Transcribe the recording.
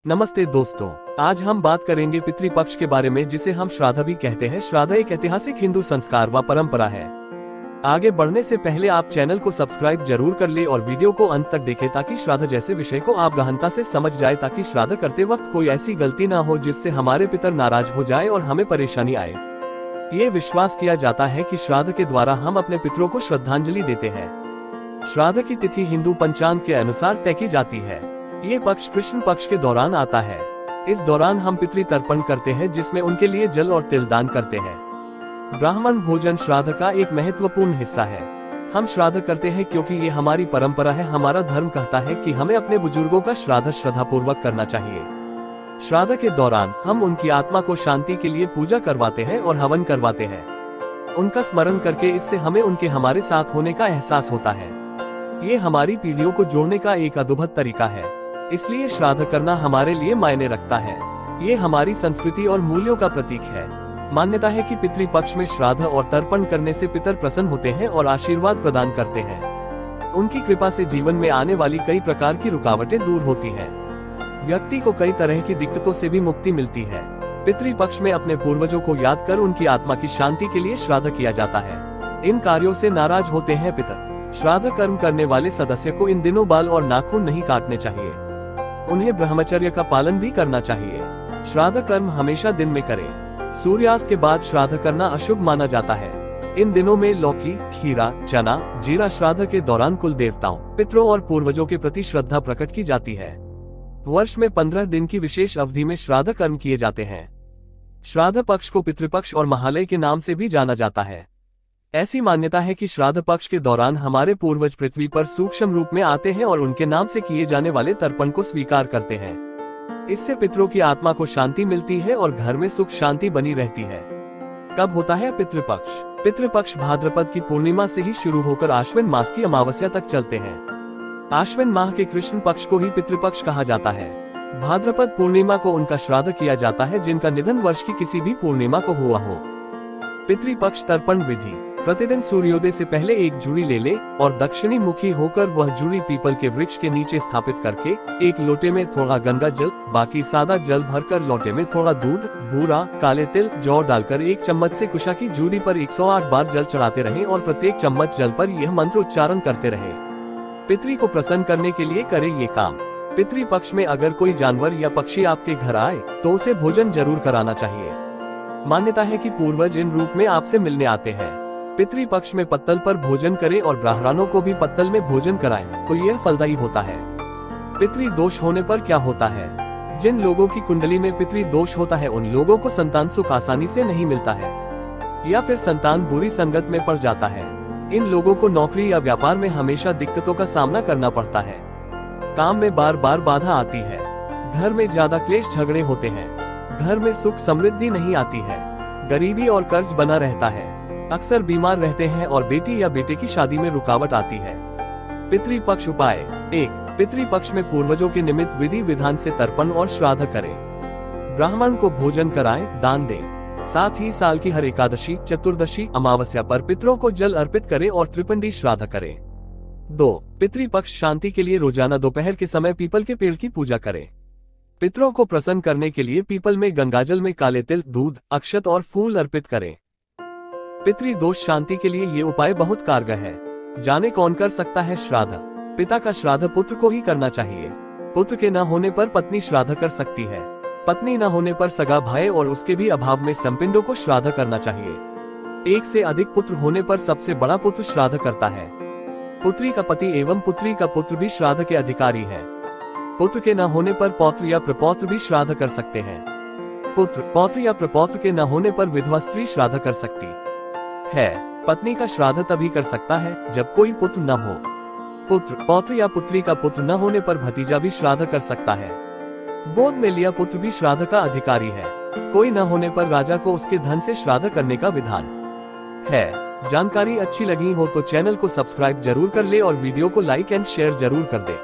नमस्ते दोस्तों, आज हम बात करेंगे पितृपक्ष के बारे में, जिसे हम श्राद्ध भी कहते हैं। श्राद्ध एक ऐतिहासिक हिंदू संस्कार व परंपरा है। आगे बढ़ने से पहले आप चैनल को सब्सक्राइब जरूर कर ले और वीडियो को अंत तक देखें ताकि श्राद्ध जैसे विषय को आप गहनता से समझ जाए, ताकि श्राद्ध करते वक्त कोई ऐसी गलती ना हो जिससे हमारे पितर नाराज हो जाए और हमें परेशानी आए। ये विश्वास किया जाता है कि श्राद्ध के द्वारा हम अपने पितरों को श्रद्धांजलि देते हैं। श्राद्ध की तिथि हिंदू पंचांग के अनुसार तय की जाती है। ये पक्ष कृष्ण पक्ष के दौरान आता है। इस दौरान हम पितृ तर्पण करते हैं, जिसमें उनके लिए जल और तिल दान करते हैं। ब्राह्मण भोजन श्राद्ध का एक महत्वपूर्ण हिस्सा है। हम श्राद्ध करते हैं क्योंकि ये हमारी परंपरा है। हमारा धर्म कहता है कि हमें अपने बुजुर्गों का श्राद्ध श्रद्धापूर्वक करना चाहिए। श्राद्ध के दौरान हम उनकी आत्मा को शांति के लिए पूजा करवाते हैं और हवन करवाते हैं। उनका स्मरण करके इससे हमें उनके हमारे साथ होने का एहसास होता है। ये हमारी पीढ़ियों को जोड़ने का एक अद्भुत तरीका है, इसलिए श्राद्ध करना हमारे लिए मायने रखता है। ये हमारी संस्कृति और मूल्यों का प्रतीक है। मान्यता है कि पितृपक्ष में श्राद्ध और तर्पण करने से पितर प्रसन्न होते हैं और आशीर्वाद प्रदान करते हैं। उनकी कृपा से जीवन में आने वाली कई प्रकार की रुकावटें दूर होती हैं। व्यक्ति को कई तरह की दिक्कतों से भी मुक्ति मिलती है। पितृपक्ष में अपने पूर्वजों को याद कर उनकी आत्मा की शांति के लिए श्राद्ध किया जाता है। इन कार्यों से नाराज होते हैं पितर। श्राद्ध कर्म करने वाले सदस्य को इन दिनों बाल और नाखून नहीं काटने चाहिए। उन्हें ब्रह्मचर्य का पालन भी करना चाहिए। श्राद्ध कर्म हमेशा दिन में करें। सूर्यास्त के बाद श्राद्ध करना अशुभ माना जाता है। इन दिनों में लौकी, खीरा, चना, जीरा श्राद्ध के दौरान कुल देवताओं, पितरों और पूर्वजों के प्रति श्रद्धा प्रकट की जाती है। वर्ष में 15 दिन की विशेष अवधि में श्राद्ध कर्म किए जाते हैं। श्राद्ध पक्ष को पितृपक्ष और महालय के नाम से भी जाना जाता है। ऐसी मान्यता है कि श्राद्ध पक्ष के दौरान हमारे पूर्वज पृथ्वी पर सूक्ष्म रूप में आते हैं और उनके नाम से किए जाने वाले तर्पण को स्वीकार करते हैं। इससे पितरों की आत्मा को शांति मिलती है और घर में सुख शांति बनी रहती है। कब होता है पितृपक्ष? पितृपक्ष भाद्रपद की पूर्णिमा से ही शुरू होकर आश्विन मास की अमावस्या तक चलते हैं। आश्विन माह के कृष्ण पक्ष को ही पितृपक्ष कहा जाता है। भाद्रपद पूर्णिमा को उनका श्राद्ध किया जाता है जिनका निधन वर्ष की किसी भी पूर्णिमा को हुआ हो। पितृपक्ष तर्पण विधि: प्रतिदिन सूर्योदय से पहले एक जुड़ी ले ले और दक्षिणी मुखी होकर वह जुड़ी पीपल के वृक्ष के नीचे स्थापित करके एक लोटे में थोड़ा गंगा जल, बाकी सादा जल भरकर लोटे में थोड़ा दूध, बूरा, काले तिल, जौ डालकर एक चम्मच से कुशा की जुड़ी पर 108 बार जल चढ़ाते रहें और प्रत्येक चम्मच जल पर यह मंत्र उच्चारण करते रहें। पितृ को प्रसन्न करने के लिए करें ये काम। पितृपक्ष में अगर कोई जानवर या पक्षी आपके घर आए तो उसे भोजन जरूर कराना चाहिए। मान्यता है कि पूर्वज इन रूप में आपसे मिलने आते हैं। पितृपक्ष में पत्तल पर भोजन करें और ब्राह्मणों को भी पत्तल में भोजन कराएं तो यह फलदायी होता है। पितृ दोष होने पर क्या होता है? जिन लोगों की कुंडली में पितृ दोष होता है उन लोगों को संतान सुख आसानी से नहीं मिलता है, या फिर संतान बुरी संगत में पड़ जाता है। इन लोगों को नौकरी या व्यापार में हमेशा दिक्कतों का सामना करना पड़ता है। काम में बार बार बाधा आती है। घर में ज्यादा क्लेश झगड़े होते हैं। घर में सुख समृद्धि नहीं आती है। गरीबी और कर्ज बना रहता है। अक्सर बीमार रहते हैं और बेटी या बेटे की शादी में रुकावट आती है। पितृपक्ष उपाय: 1. पितृपक्ष में पूर्वजों के निमित्त विधि विधान से तर्पण और श्राद्ध करें। ब्राह्मण को भोजन कराएं, दान दें। साथ ही साल की हर एकादशी, चतुर्दशी, अमावस्या पर पितरों को जल अर्पित करें और त्रिपिंडी श्राद्ध करें। 2. पितृपक्ष शांति के लिए रोजाना दोपहर के समय पीपल के पेड़ की पूजा करें। पितरों को प्रसन्न करने के लिए पीपल में गंगाजल में काले तिल, दूध, अक्षत और फूल अर्पित करें। पितृ दोष शांति के लिए ये उपाय बहुत कारगर है। जाने कौन कर सकता है श्राद्ध? पिता का श्राद्ध पुत्र को ही करना चाहिए। पुत्र के न होने पर पत्नी श्राद्ध कर सकती है। पत्नी न होने पर सगा भाई और उसके भी अभाव में संपिंडों को श्राद्ध करना चाहिए। एक से अधिक पुत्र होने पर सबसे बड़ा पुत्र श्राद्ध करता है। पुत्री का पति एवं पुत्री का पुत्र भी श्राद्ध के अधिकारी है। पुत्र के न होने पर पौत्र या प्रपौत्र भी श्राद्ध कर सकते हैं। पुत्र, पौत्र या प्रपौत्र के न होने पर विधवा स्त्री श्राद्ध कर सकती है। पत्नी का श्राद्ध तभी कर सकता है जब कोई पुत्र न हो। पुत्र, पौत्र या पुत्री का पुत्र न होने पर भतीजा भी श्राद्ध कर सकता है। गोद में लिया पुत्र भी श्राद्ध का अधिकारी है। कोई न होने पर राजा को उसके धन से श्राद्ध करने का विधान है। जानकारी अच्छी लगी हो तो चैनल को सब्सक्राइब जरूर कर ले और वीडियो को लाइक एंड शेयर जरूर कर दे।